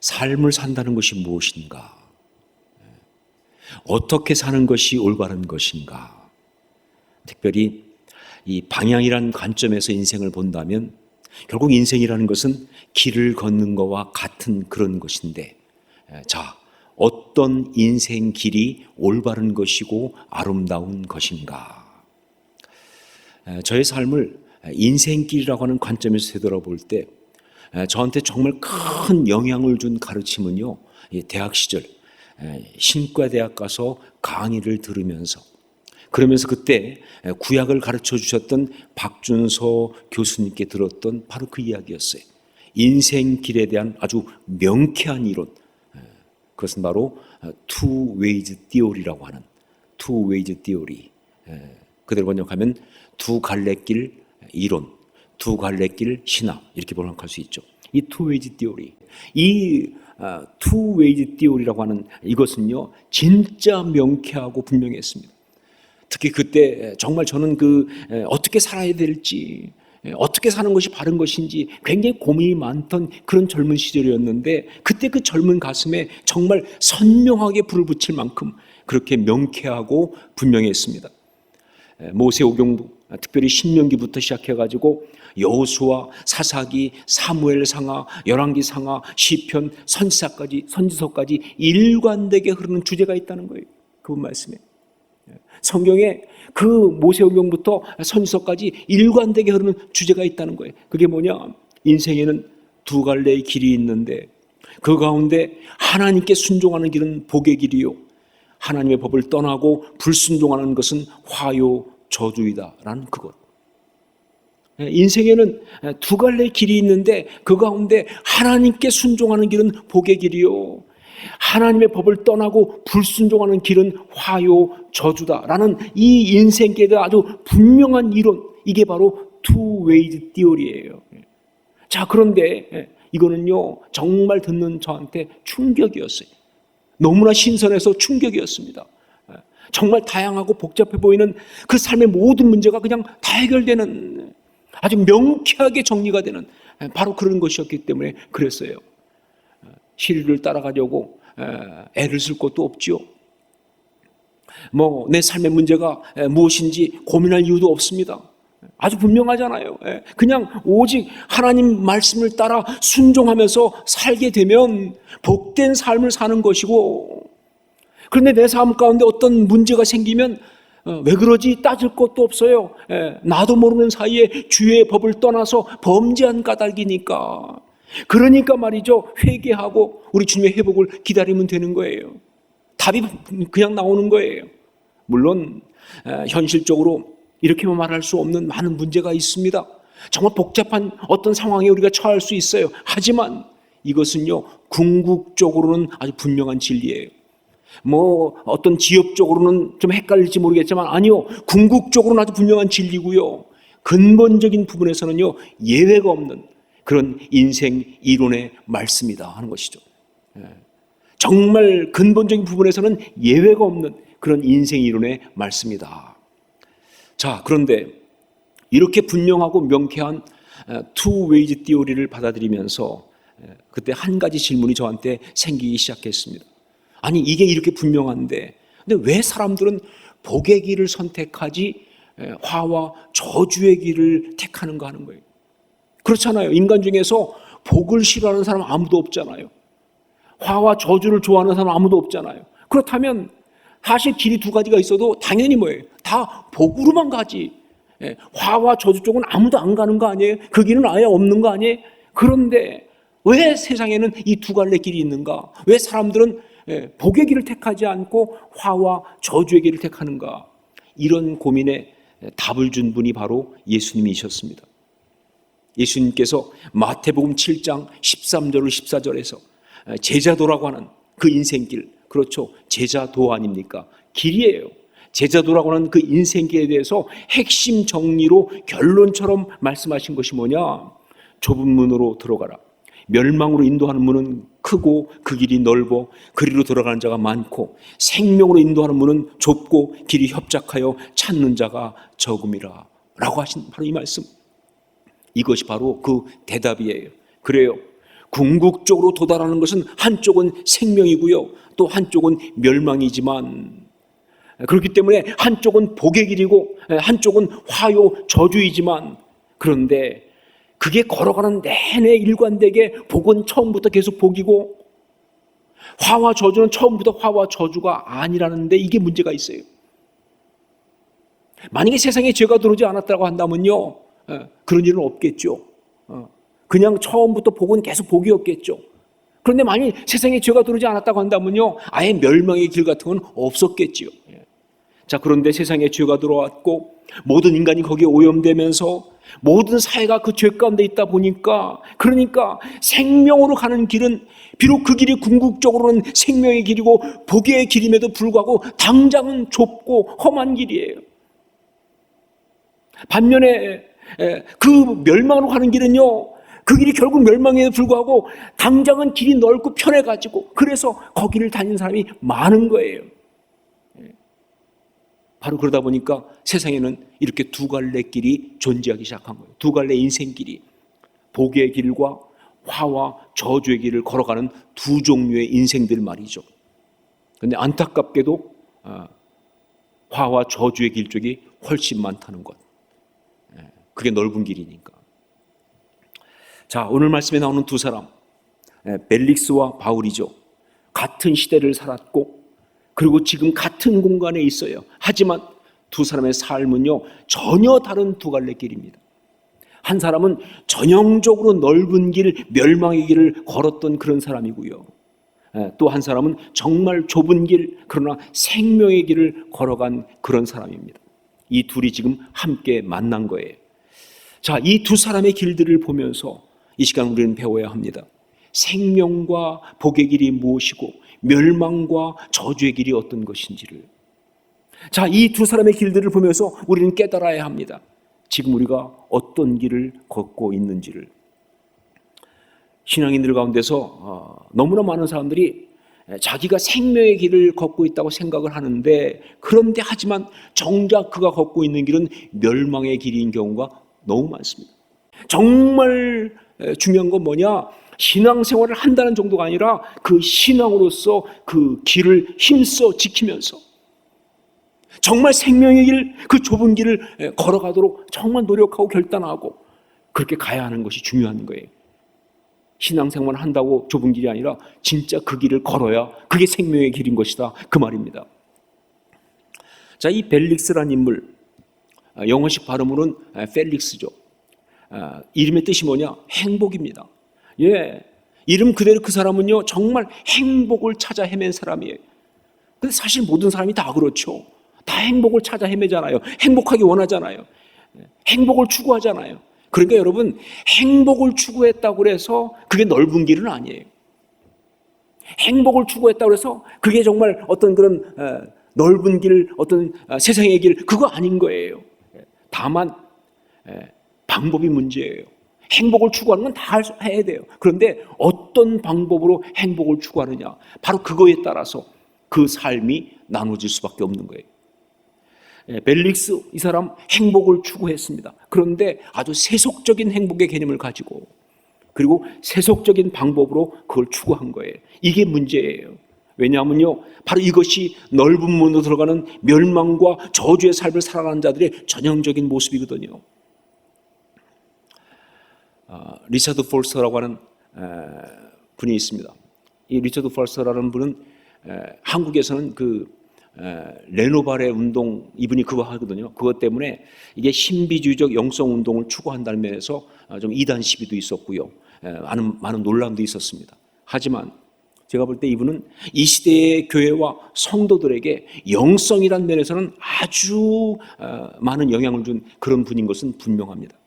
삶을 산다는 것이 무엇인가? 어떻게 사는 것이 올바른 것인가? 특별히 이 방향이라는 관점에서 인생을 본다면 결국 인생이라는 것은 길을 걷는 것과 같은 그런 것인데, 자, 어떤 인생 길이 올바른 것이고 아름다운 것인가? 저의 삶을 인생길이라고 하는 관점에서 되돌아볼 때 저한테 정말 큰 영향을 준 가르침은요, 대학 시절 신과대학 가서 강의를 들으면서, 그러면서 그때 구약을 가르쳐 주셨던 박준서 교수님께 들었던 바로 그 이야기였어요. 인생길에 대한 아주 명쾌한 이론, 그것은 바로 two ways theory라고 하는 two ways theory, 그대로 번역하면 두 갈래길 이론, 두 갈래길 신학, 이렇게 번역할 수 있죠. 이 two ways theory, 이 two ways theory라고 하는 이것은요 진짜 명쾌하고 분명했습니다. 특히 그때 정말 저는 어떻게 살아야 될지, 어떻게 사는 것이 바른 것인지 굉장히 고민이 많던 그런 젊은 시절이었는데, 그때 그 젊은 가슴에 정말 선명하게 불을 붙일 만큼 그렇게 명쾌하고 분명했습니다. 모세오경, 특별히 신명기부터 시작해가지고 여호수아, 사사기, 사무엘상하, 열왕기상하, 시편, 선지서까지 일관되게 흐르는 주제가 있다는 거예요. 그분 말씀에. 성경에 그 모세오경부터 선지서까지 일관되게 흐르는 주제가 있다는 거예요. 그게 뭐냐? 인생에는 두 갈래의 길이 있는데 그 가운데 하나님께 순종하는 길은 복의 길이요, 하나님의 법을 떠나고 불순종하는 것은 화요 저주이다라는 그것. 인생에는 두 갈래의 길이 있는데 그 가운데 하나님께 순종하는 길은 복의 길이요, 하나님의 법을 떠나고 불순종하는 길은 화요 저주다라는 이 인생길에 대한 아주 분명한 이론, 이게 바로 two ways theory예요. 자, 그런데 이거는요 정말 듣는 저한테 충격이었어요. 너무나 신선해서 충격이었습니다. 정말 다양하고 복잡해 보이는 그 삶의 모든 문제가 그냥 다 해결되는, 아주 명쾌하게 정리가 되는 바로 그런 것이었기 때문에 그랬어요. 시리를 따라가려고 애를 쓸 것도 없지요. 내 삶의 문제가 무엇인지 고민할 이유도 없습니다. 아주 분명하잖아요. 그냥 오직 하나님 말씀을 따라 순종하면서 살게 되면 복된 삶을 사는 것이고, 그런데 내 삶 가운데 어떤 문제가 생기면 왜 그러지 따질 것도 없어요. 나도 모르는 사이에 주의 법을 떠나서 범죄한 까닭이니까. 그러니까 말이죠, 회개하고 우리 주님의 회복을 기다리면 되는 거예요. 답이 그냥 나오는 거예요. 물론 현실적으로 이렇게만 말할 수 없는 많은 문제가 있습니다. 정말 복잡한 어떤 상황에 우리가 처할 수 있어요. 하지만 이것은요 궁극적으로는 아주 분명한 진리예요. 어떤 지엽적으로는 좀 헷갈릴지 모르겠지만 아니요, 궁극적으로는 아주 분명한 진리고요, 근본적인 부분에서는요 예외가 없는 그런 인생 이론의 말씀이다 하는 것이죠. 정말 근본적인 부분에서는 예외가 없는 그런 인생 이론의 말씀이다. 자, 그런데 이렇게 분명하고 명쾌한 two ways theory를 받아들이면서 그때 한 가지 질문이 저한테 생기기 시작했습니다. 아니, 이게 이렇게 분명한데 근데 왜 사람들은 복의 길을 선택하지 화와 저주의 길을 택하는가 하는 거예요. 그렇잖아요. 인간 중에서 복을 싫어하는 사람 아무도 없잖아요. 화와 저주를 좋아하는 사람 아무도 없잖아요. 그렇다면 사실 길이 두 가지가 있어도 당연히 뭐예요? 다 복으로만 가지. 화와 저주 쪽은 아무도 안 가는 거 아니에요? 그 길은 아예 없는 거 아니에요? 그런데 왜 세상에는 이 두 갈래 길이 있는가? 왜 사람들은 복의 길을 택하지 않고 화와 저주의 길을 택하는가? 이런 고민에 답을 준 분이 바로 예수님이셨습니다. 예수님께서 마태복음 7장 13절로 14절에서 제자도라고 하는 그 인생길, 그렇죠, 제자도 아닙니까? 길이에요. 제자도라고 하는 그 인생길에 대해서 핵심 정리로 결론처럼 말씀하신 것이 뭐냐? 좁은 문으로 들어가라. 멸망으로 인도하는 문은 크고 그 길이 넓어 그리로 들어가는 자가 많고, 생명으로 인도하는 문은 좁고 길이 협착하여 찾는 자가 적음이라 라고 하신 바로 이 말씀, 이것이 바로 그 대답이에요. 그래요, 궁극적으로 도달하는 것은 한쪽은 생명이고요, 또 한쪽은 멸망이지만, 그렇기 때문에 한쪽은 복의 길이고 한쪽은 화요 저주이지만, 그런데 그게 걸어가는 내내 일관되게 복은 처음부터 계속 복이고 화와 저주는 처음부터 화와 저주가 아니라는데, 이게 문제가 있어요. 만약에 세상에 죄가 들어오지 않았다고 한다면요, 그런 일은 없겠죠. 그냥 처음부터 복은 계속 복이었겠죠. 그런데 만약 세상에 죄가 들어오지 않았다고 한다면요, 아예 멸망의 길 같은 건 없었겠지요. 자, 그런데 세상에 죄가 들어왔고 모든 인간이 거기에 오염되면서 모든 사회가 그 죄 가운데 있다 보니까, 그러니까 생명으로 가는 길은 비록 그 길이 궁극적으로는 생명의 길이고 복의 길임에도 불구하고 당장은 좁고 험한 길이에요. 반면에 그 멸망으로 가는 길은요, 그 길이 결국 멸망에도 불구하고 당장은 길이 넓고 편해가지고 그래서 거기를 다니는 사람이 많은 거예요. 바로 그러다 보니까 세상에는 이렇게 두 갈래 길이 존재하기 시작한 거예요. 두 갈래 인생길이, 복의 길과 화와 저주의 길을 걸어가는 두 종류의 인생들 말이죠. 그런데 안타깝게도 화와 저주의 길 쪽이 훨씬 많다는 것. 그게 넓은 길이니까. 자, 오늘 말씀에 나오는 두 사람, 벨릭스와 바울이죠. 같은 시대를 살았고 그리고 지금 같은 공간에 있어요. 하지만 두 사람의 삶은요, 전혀 다른 두 갈래 길입니다. 한 사람은 전형적으로 넓은 길, 멸망의 길을 걸었던 그런 사람이고요, 또 한 사람은 정말 좁은 길, 그러나 생명의 길을 걸어간 그런 사람입니다. 이 둘이 지금 함께 만난 거예요. 자, 이 두 사람의 길들을 보면서 이 시간 우리는 배워야 합니다. 생명과 복의 길이 무엇이고 멸망과 저주의 길이 어떤 것인지를. 자, 이 두 사람의 길들을 보면서 우리는 깨달아야 합니다. 지금 우리가 어떤 길을 걷고 있는지를. 신앙인들 가운데서 너무나 많은 사람들이 자기가 생명의 길을 걷고 있다고 생각을 하는데, 그런데 하지만 정작 그가 걷고 있는 길은 멸망의 길인 경우가 너무 많습니다. 정말 중요한 건 뭐냐? 신앙생활을 한다는 정도가 아니라 그 신앙으로서 그 길을 힘써 지키면서 정말 생명의 길, 그 좁은 길을 걸어가도록 정말 노력하고 결단하고 그렇게 가야 하는 것이 중요한 거예요. 신앙생활을 한다고 좁은 길이 아니라 진짜 그 길을 걸어야 그게 생명의 길인 것이다, 그 말입니다. 자, 이 벨릭스라는 인물, 영어식 발음으로는 펠릭스죠. 이름의 뜻이 뭐냐? 행복입니다. 예, 이름 그대로 그 사람은요, 정말 행복을 찾아 헤맨 사람이에요. 근데 사실 모든 사람이 다 그렇죠. 다 행복을 찾아 헤매잖아요. 행복하기 원하잖아요. 행복을 추구하잖아요. 그러니까 여러분, 행복을 추구했다고 해서 그게 넓은 길은 아니에요. 행복을 추구했다고 해서 그게 정말 어떤 그런 넓은 길, 어떤 세상의 길, 그거 아닌 거예요. 다만 방법이 문제예요. 행복을 추구하는 건 다 해야 돼요. 그런데 어떤 방법으로 행복을 추구하느냐, 바로 그거에 따라서 그 삶이 나눠질 수밖에 없는 거예요. 벨릭스, 이 사람 행복을 추구했습니다. 그런데 아주 세속적인 행복의 개념을 가지고, 그리고 세속적인 방법으로 그걸 추구한 거예요. 이게 문제예요. 왜냐하면요, 바로 이것이 넓은 문으로 들어가는 멸망과 저주의 삶을 살아가는 자들의 전형적인 모습이거든요. 리차드 폴스터라고 하는 분이 있습니다. 이 리차드 폴스터라는 분은 한국에서는 그 레노발의 운동, 이분이 그거 하거든요. 그것 때문에 이게 신비주의적 영성 운동을 추구한다는 면에서 좀 이단 시비도 있었고요, 많은 논란도 있었습니다. 하지만 제가 볼 때 이분은 이 시대의 교회와 성도들에게 영성이라는 면에서는 아주 많은 영향을 준 그런 분인 것은 분명합니다.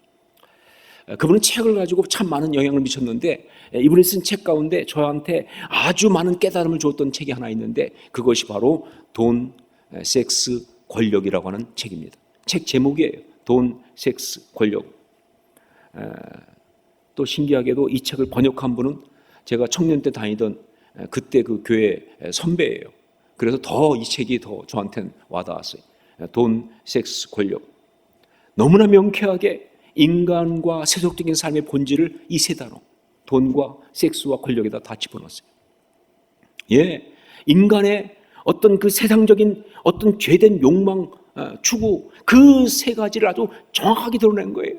그분은 책을 가지고 참 많은 영향을 미쳤는데, 이분이 쓴 책 가운데 저한테 아주 많은 깨달음을 주었던 책이 하나 있는데, 그것이 바로 돈, 섹스, 권력이라고 하는 책입니다. 책 제목이에요. 돈, 섹스, 권력. 또 신기하게도 이 책을 번역한 분은 제가 청년 때 다니던 그때 그 교회 선배예요. 그래서 더 이 책이 더 저한테는 와닿았어요. 돈, 섹스, 권력. 너무나 명쾌하게 인간과 세속적인 삶의 본질을 이 세 단어, 돈과 섹스와 권력에다 다 집어넣었어요. 예, 인간의 어떤 그 세상적인 어떤 죄된 욕망, 추구, 그 세 가지를 아주 정확하게 드러낸 거예요.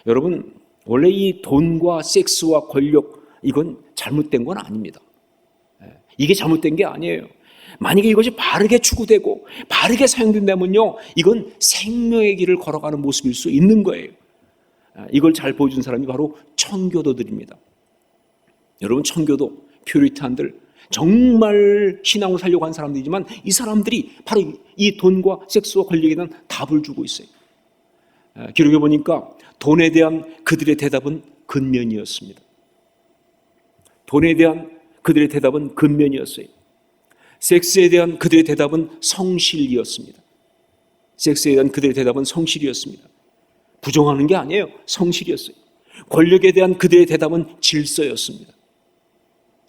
여러분, 원래 이 돈과 섹스와 권력, 이건 잘못된 건 아닙니다. 이게 잘못된 게 아니에요. 만약에 이것이 바르게 추구되고 바르게 사용된다면요, 이건 생명의 길을 걸어가는 모습일 수 있는 거예요. 이걸 잘 보여준 사람이 바로 청교도들입니다. 여러분, 청교도, 퓨리탄들, 정말 신앙을 살려고 한 사람들이지만 이 사람들이 바로 이 돈과 섹스와 권력에 대한 답을 주고 있어요. 기록해 보니까 돈에 대한 그들의 대답은 근면이었습니다. 돈에 대한 그들의 대답은 근면이었어요. 섹스에 대한 그들의 대답은 성실이었습니다. 섹스에 대한 그들의 대답은 성실이었습니다. 부정하는 게 아니에요. 성실이었어요. 권력에 대한 그들의 대답은 질서였습니다.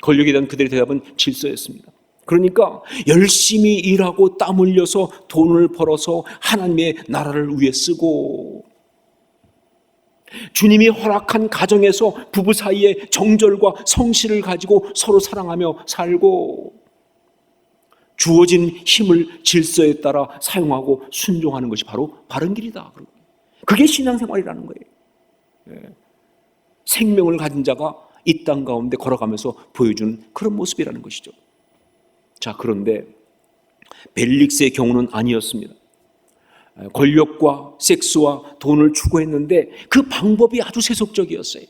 권력에 대한 그들의 대답은 질서였습니다. 그러니까 열심히 일하고 땀 흘려서 돈을 벌어서 하나님의 나라를 위해 쓰고, 주님이 허락한 가정에서 부부 사이에 정절과 성실을 가지고 서로 사랑하며 살고, 주어진 힘을 질서에 따라 사용하고 순종하는 것이 바로 바른 길이다. 그게 신앙생활이라는 거예요. 생명을 가진 자가 이 땅 가운데 걸어가면서 보여주는 그런 모습이라는 것이죠. 자, 그런데 벨릭스의 경우는 아니었습니다. 권력과 섹스와 돈을 추구했는데 그 방법이 아주 세속적이었어요.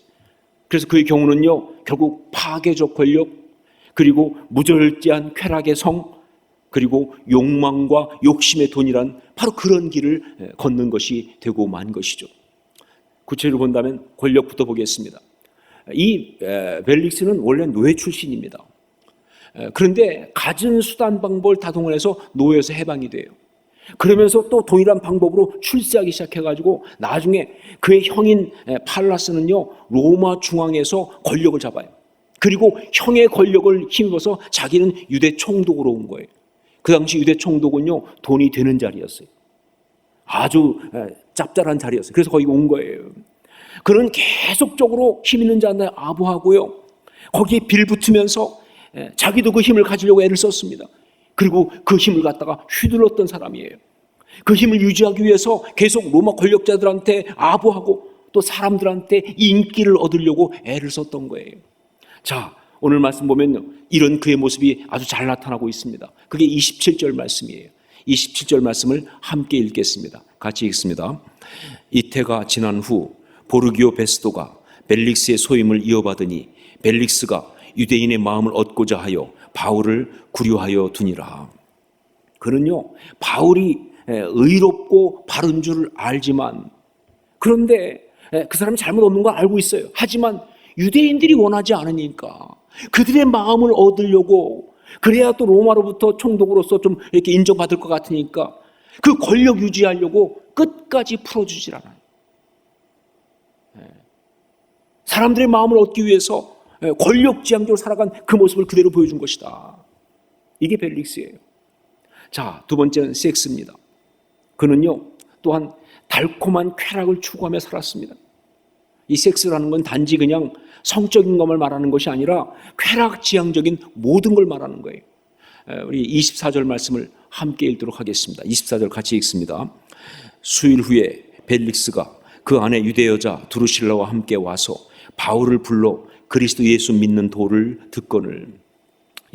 그래서 그의 경우는요, 결국 파괴적 권력, 그리고 무절제한 쾌락의 성, 그리고 욕망과 욕심의 돈이란 바로 그런 길을 걷는 것이 되고 만 것이죠. 구체적으로 본다면 권력부터 보겠습니다. 이 벨릭스는 원래 노예 출신입니다. 그런데 가진 수단 방법을 다 동원해서 노예에서 해방이 돼요. 그러면서 또 동일한 방법으로 출세하기 시작해가지고 나중에 그의 형인 팔라스는요, 로마 중앙에서 권력을 잡아요. 그리고 형의 권력을 힘입어서 자기는 유대 총독으로 온 거예요. 그 당시 유대 총독은요, 돈이 되는 자리였어요. 아주 짭짤한 자리였어요. 그래서 거기 온 거예요. 그는 계속적으로 힘 있는 자한테 아부하고요, 거기에 빌붙으면서 자기도 그 힘을 가지려고 애를 썼습니다. 그리고 그 힘을 갖다가 휘둘렀던 사람이에요. 그 힘을 유지하기 위해서 계속 로마 권력자들한테 아부하고 또 사람들한테 인기를 얻으려고 애를 썼던 거예요. 자, 오늘 말씀 보면요, 이런 그의 모습이 아주 잘 나타나고 있습니다. 그게 27절 말씀이에요. 27절 말씀을 함께 읽겠습니다. 같이 읽습니다. 이태가 지난 후 보르기오 베스도가 벨릭스의 소임을 이어받으니 벨릭스가 유대인의 마음을 얻고자 하여 바울을 구류하여 두니라. 그는요, 바울이 의롭고 바른 줄을 알지만, 그런데 그 사람이 잘못 없는 걸 알고 있어요. 하지만 유대인들이 원하지 않으니까 그들의 마음을 얻으려고, 그래야 또 로마로부터 총독으로서 좀 이렇게 인정받을 것 같으니까 그 권력 유지하려고 끝까지 풀어주질 않아요. 사람들의 마음을 얻기 위해서 권력지향적으로 살아간 그 모습을 그대로 보여준 것이다. 이게 벨릭스예요. 자, 두 번째는 섹스입니다. 그는요, 또한 달콤한 쾌락을 추구하며 살았습니다. 이 섹스라는 건 단지 그냥 성적인 것을 말하는 것이 아니라 쾌락지향적인 모든 걸 말하는 거예요. 우리 24절 말씀을 함께 읽도록 하겠습니다. 24절 같이 읽습니다. 수일 후에 벨릭스가 그 안에 유대 여자 두루실라와 함께 와서 바울을 불러 그리스도 예수 믿는 도를 듣거늘.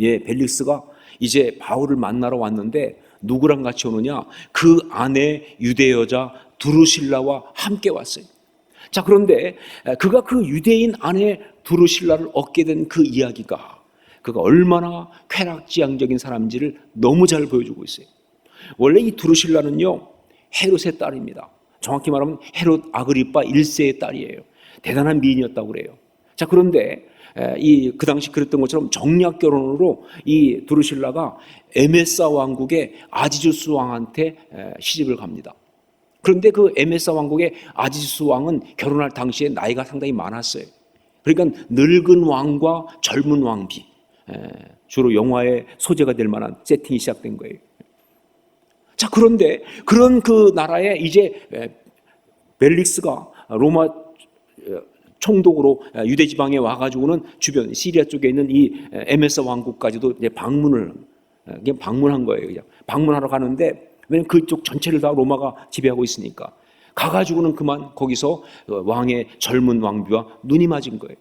예, 벨릭스가 이제 바울을 만나러 왔는데 누구랑 같이 오느냐? 그 안에 유대 여자 두루실라와 함께 왔어요. 자, 그런데 그가 그 유대인 안에 두루실라를 얻게 된 그 이야기가, 그가 얼마나 쾌락지향적인 사람인지를 너무 잘 보여주고 있어요. 원래 이 두루실라는요, 헤롯의 딸입니다. 정확히 말하면 헤롯 아그리파 1세의 딸이에요. 대단한 미인이었다고 그래요. 자, 그런데 그 당시 그랬던 것처럼 정략 결혼으로 이 두루실라가 에메사 왕국의 아지주스 왕한테 시집을 갑니다. 그런데 그 에메사 왕국의 아지주스 왕은 결혼할 당시에 나이가 상당히 많았어요. 그러니까 늙은 왕과 젊은 왕비, 주로 영화의 소재가 될 만한 세팅이 시작된 거예요. 자, 그런데 그런 그 나라에 이제 벨릭스가 로마 총독으로 유대 지방에 와가지고는 주변 시리아 쪽에 있는 이 에메사 왕국까지도 이제 방문한 거예요. 그냥 방문하러 가는데, 왜냐면 그쪽 전체를 다 로마가 지배하고 있으니까 가가지고는 그만 거기서 왕의 젊은 왕비와 눈이 맞은 거예요.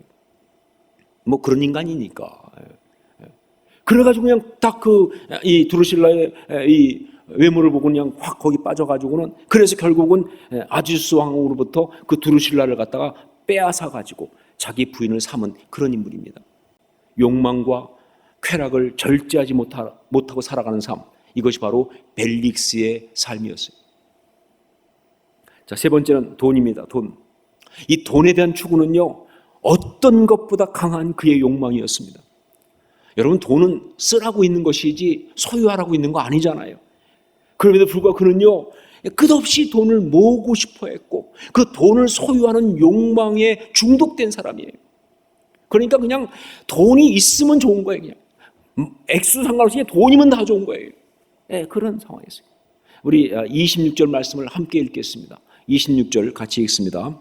뭐 그런 인간이니까. 그래가지고 그냥 딱 이 드루실라의 이 외모를 보고 그냥 확 거기 빠져가지고는, 그래서 결국은 아주스 왕으로부터 그 드루실라를 갖다가 빼앗아가지고 자기 부인을 삼은 그런 인물입니다. 욕망과 쾌락을 절제하지 못하고 살아가는 삶, 이것이 바로 벨릭스의 삶이었어요. 자, 세 번째는 돈입니다. 돈. 이 돈에 대한 추구는요, 어떤 것보다 강한 그의 욕망이었습니다. 여러분, 돈은 쓰라고 있는 것이지 소유하라고 있는 거 아니잖아요. 그럼에도 불구하고 그는요, 끝없이 돈을 모으고 싶어 했고, 그 돈을 소유하는 욕망에 중독된 사람이에요. 그러니까 그냥 돈이 있으면 좋은 거예요. 그냥 액수 상관없이 돈이면 다 좋은 거예요. 네, 그런 상황이었어요. 우리 26절 말씀을 함께 읽겠습니다. 26절 같이 읽습니다.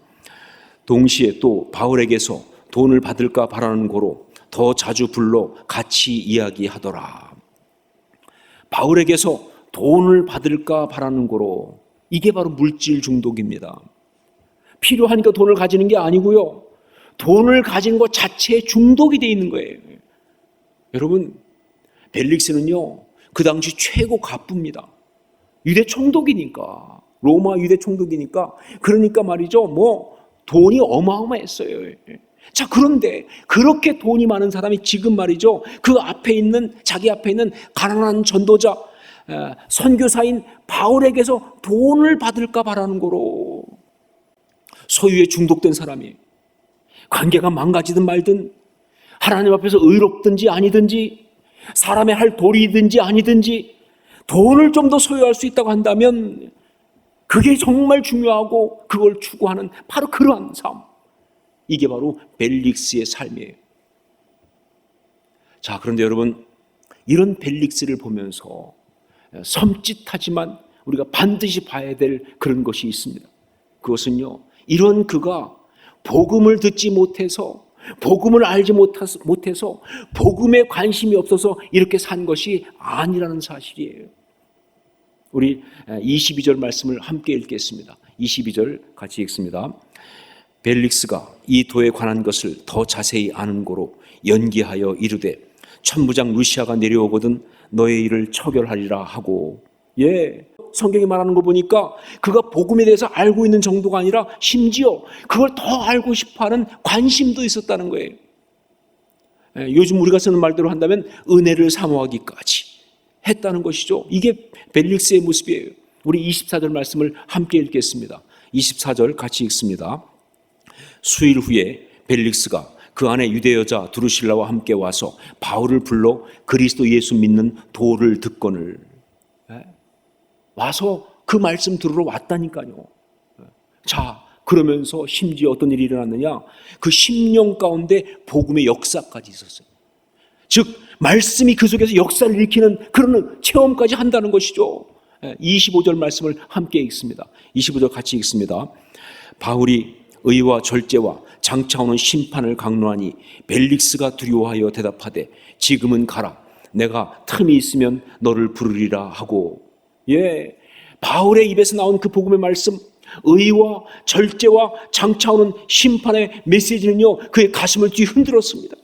동시에 또 바울에게서 돈을 받을까 바라는 고로 더 자주 불러 같이 이야기하더라. 바울에게서 돈을 받을까 바라는 고로, 이게 바로 물질 중독입니다. 필요하니까 돈을 가지는 게 아니고요, 돈을 가진 것 자체에 중독이 되어 있는 거예요. 여러분, 벨릭스는요, 그 당시 최고 갑부입니다. 유대 총독이니까, 로마 유대 총독이니까, 그러니까 말이죠, 뭐 돈이 어마어마했어요. 자, 그런데 그렇게 돈이 많은 사람이 지금 말이죠, 그 앞에 있는, 자기 앞에 있는 가난한 전도자, 선교사인 바울에게서 돈을 받을까 바라는 거로 소유에 중독된 사람이에요. 관계가 망가지든 말든, 하나님 앞에서 의롭든지 아니든지, 사람의 할 도리든지 아니든지, 돈을 좀 더 소유할 수 있다고 한다면 그게 정말 중요하고 그걸 추구하는 바로 그러한 삶, 이게 바로 벨릭스의 삶이에요. 자, 그런데 여러분, 이런 벨릭스를 보면서 섬찟하지만 우리가 반드시 봐야 될 그런 것이 있습니다. 그것은요, 이런 그가 복음을 듣지 못해서, 복음을 알지 못해서 복음에 관심이 없어서 이렇게 산 것이 아니라는 사실이에요. 우리 22절 말씀을 함께 읽겠습니다. 22절 같이 읽습니다. 벨릭스가 이 도에 관한 것을 더 자세히 아는 고로 연기하여 이르되, 천부장 루시아가 내려오거든 너의 일을 처결하리라 하고. 예, 성경이 말하는 거 보니까 그가 복음에 대해서 알고 있는 정도가 아니라 심지어 그걸 더 알고 싶어하는 관심도 있었다는 거예요. 요즘 우리가 쓰는 말대로 한다면 은혜를 사모하기까지 했다는 것이죠. 이게 벨릭스의 모습이에요. 우리 24절 말씀을 함께 읽겠습니다. 24절 같이 읽습니다. 수일 후에 벨릭스가 그 안에 유대 여자 드루실라와 함께 와서 바울을 불러 그리스도 예수 믿는 도를 듣거늘. 와서 그 말씀 들으러 왔다니까요. 자, 그러면서 심지어 어떤 일이 일어났느냐, 그 10년 가운데 복음의 역사까지 있었어요. 즉 말씀이 그 속에서 역사를 일으키는 그런 체험까지 한다는 것이죠. 25절 말씀을 함께 읽습니다. 25절 같이 읽습니다. 바울이 의와 절제와 장차오는 심판을 강론하니 벨릭스가 두려워하여 대답하되, 지금은 가라, 내가 틈이 있으면 너를 부르리라 하고. 예, 바울의 입에서 나온 그 복음의 말씀, 의와 절제와 장차오는 심판의 메시지는요, 그의 가슴을 뒤흔들었습니다.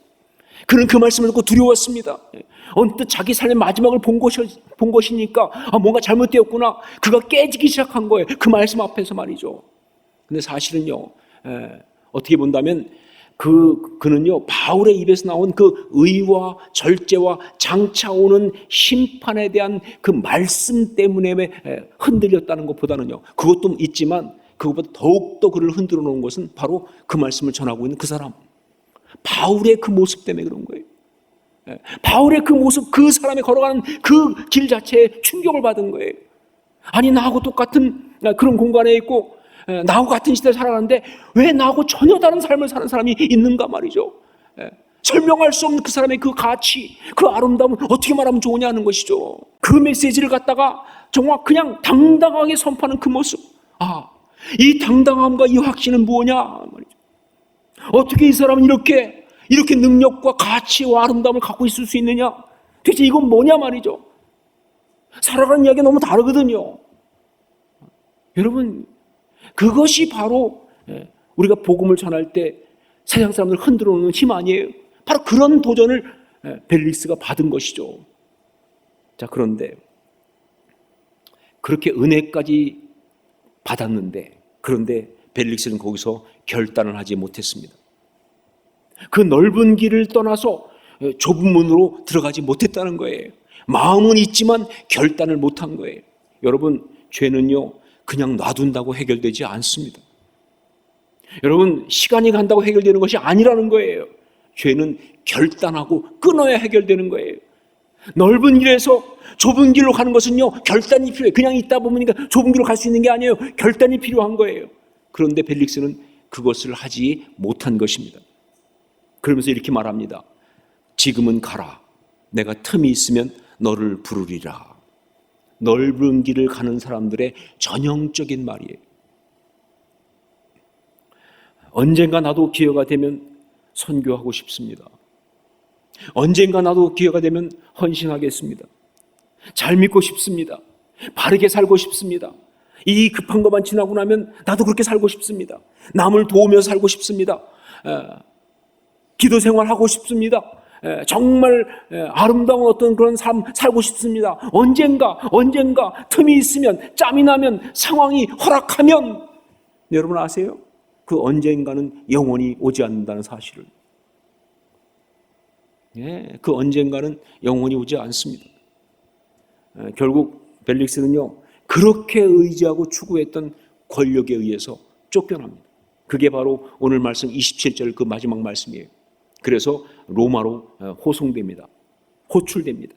그는 그 말씀을 듣고 두려웠습니다. 언뜻 자기 삶의 마지막을 본 것이니까 뭔가 잘못되었구나, 그가 깨지기 시작한 거예요. 그 말씀 앞에서 말이죠. 근데 사실은요, 어떻게 본다면 그는요, 바울의 입에서 나온 그 의와 절제와 장차 오는 심판에 대한 그 말씀 때문에 흔들렸다는 것보다는요, 그것도 있지만 그것보다 더욱더 그를 흔들어 놓은 것은 바로 그 말씀을 전하고 있는 그 사람, 바울의 그 모습 때문에 그런 거예요. 바울의 그 모습, 그 사람이 걸어가는 그 길 자체에 충격을 받은 거예요. 아니, 나하고 똑같은 그런 공간에 있고 나하고 같은 시대에 살아가는데 왜 나하고 전혀 다른 삶을 사는 사람이 있는가 말이죠. 설명할 수 없는 그 사람의 그 가치, 그 아름다움을 어떻게 말하면 좋으냐는 것이죠. 그 메시지를 갖다가 정말 그냥 당당하게 선포하는 그 모습, 이 당당함과 이 확신은 뭐냐 말이죠. 어떻게 이 사람은 이렇게 능력과 가치와 아름다움을 갖고 있을 수 있느냐? 도대체 이건 뭐냐 말이죠. 살아가는 이야기가 너무 다르거든요. 여러분, 그것이 바로 우리가 복음을 전할 때 세상 사람들 흔들어 놓는 힘 아니에요? 바로 그런 도전을 벨릭스가 받은 것이죠. 자, 그런데 그렇게 은혜까지 받았는데, 그런데 벨릭스는 거기서 결단을 하지 못했습니다. 그 넓은 길을 떠나서 좁은 문으로 들어가지 못했다는 거예요. 마음은 있지만 결단을 못한 거예요. 여러분, 죄는요 그냥 놔둔다고 해결되지 않습니다. 여러분, 시간이 간다고 해결되는 것이 아니라는 거예요. 죄는 결단하고 끊어야 해결되는 거예요. 넓은 길에서 좁은 길로 가는 것은요 결단이 필요해요. 그냥 있다 보니까 좁은 길로 갈 수 있는 게 아니에요. 결단이 필요한 거예요. 그런데 벨릭스는 그것을 하지 못한 것입니다. 그러면서 이렇게 말합니다. 지금은 가라. 내가 틈이 있으면 너를 부르리라. 넓은 길을 가는 사람들의 전형적인 말이에요. 언젠가 나도 기회가 되면 선교하고 싶습니다. 언젠가 나도 기회가 되면 헌신하겠습니다. 잘 믿고 싶습니다. 바르게 살고 싶습니다. 이 급한 것만 지나고 나면 나도 그렇게 살고 싶습니다. 남을 도우며 살고 싶습니다. 기도 생활하고 싶습니다. 정말 아름다운 어떤 그런 삶 살고 싶습니다. 언젠가 틈이 있으면, 짬이 나면, 상황이 허락하면, 여러분 아세요? 그 언젠가는 영원히 오지 않는다는 사실을. 그 언젠가는 영원히 오지 않습니다. 결국 벨릭스는요 그렇게 의지하고 추구했던 권력에 의해서 쫓겨납니다. 그게 바로 오늘 말씀 27절 그 마지막 말씀이에요. 그래서 로마로 호송됩니다. 호출됩니다.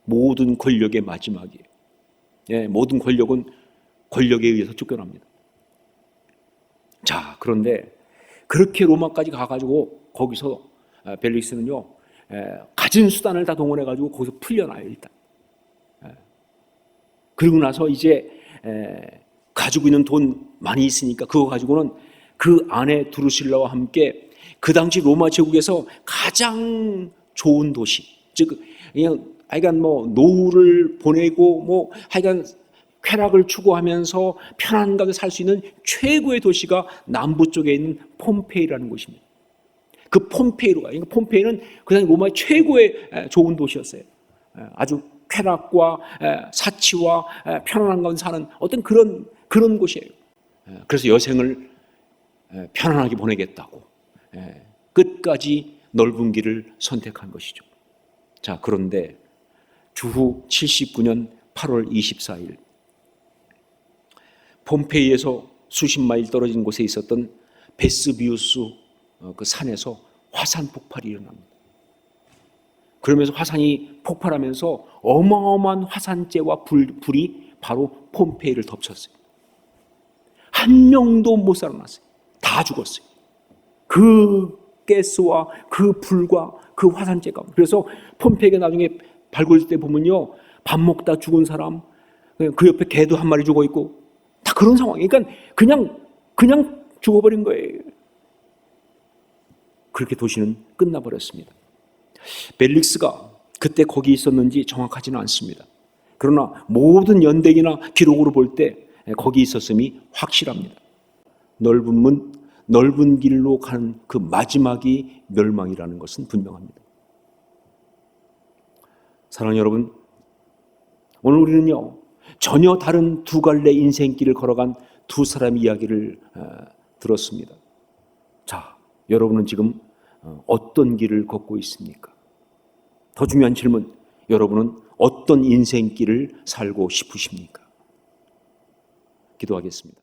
모든 권력의 마지막이에요. 모든 권력은 권력에 의해서 쫓겨납니다. 자, 그런데 그렇게 로마까지 가가지고 거기서 벨릭스는요 가진 수단을 다 동원해가지고 거기서 풀려나요. 일단 그리고 나서 이제 가지고 있는 돈 많이 있으니까 그거 가지고는 그 아내 두루실라와 함께 그 당시 로마 제국에서 가장 좋은 도시, 즉 그냥 하여간 뭐 노후를 보내고 뭐 하여간 쾌락을 추구하면서 편안한 가운데 살 수 있는 최고의 도시가 남부 쪽에 있는 폼페이라는 곳입니다. 그 폼페이로 가요. 그러니까 폼페이는 그 당시 로마의 최고의 좋은 도시였어요. 아주 쾌락과 사치와 편안한 가운데 사는 어떤 그런 곳이에요. 그래서 여생을 편안하게 보내겠다고 끝까지 넓은 길을 선택한 것이죠. 자, 그런데 주후 79년 8월 24일 폼페이에서 수십 마일 떨어진 곳에 있었던 베스비우스 그 산에서 화산 폭발이 일어납니다. 그러면서 화산이 폭발하면서 어마어마한 화산재와 불이 바로 폼페이를 덮쳤어요. 한 명도 못 살아났어요. 다 죽었어요. 그 가스와 그 불과 그 화산재가. 그래서 폼페이가 나중에 발굴될 때 보면요, 밥 먹다 죽은 사람, 그 옆에 개도 한 마리 죽어 있고 다 그런 상황이에요. 그러니까 그냥 죽어버린 거예요. 그렇게 도시는 끝나버렸습니다. 벨릭스가 그때 거기 있었는지 정확하지는 않습니다. 그러나 모든 연대기나 기록으로 볼 때 거기 있었음이 확실합니다. 넓은 문, 넓은 길로 가는 그 마지막이 멸망이라는 것은 분명합니다. 사랑하는 여러분, 오늘 우리는요 전혀 다른 두 갈래 인생길을 걸어간 두 사람의 이야기를 들었습니다. 자, 여러분은 지금 어떤 길을 걷고 있습니까? 더 중요한 질문, 여러분은 어떤 인생길을 살고 싶으십니까? 기도하겠습니다.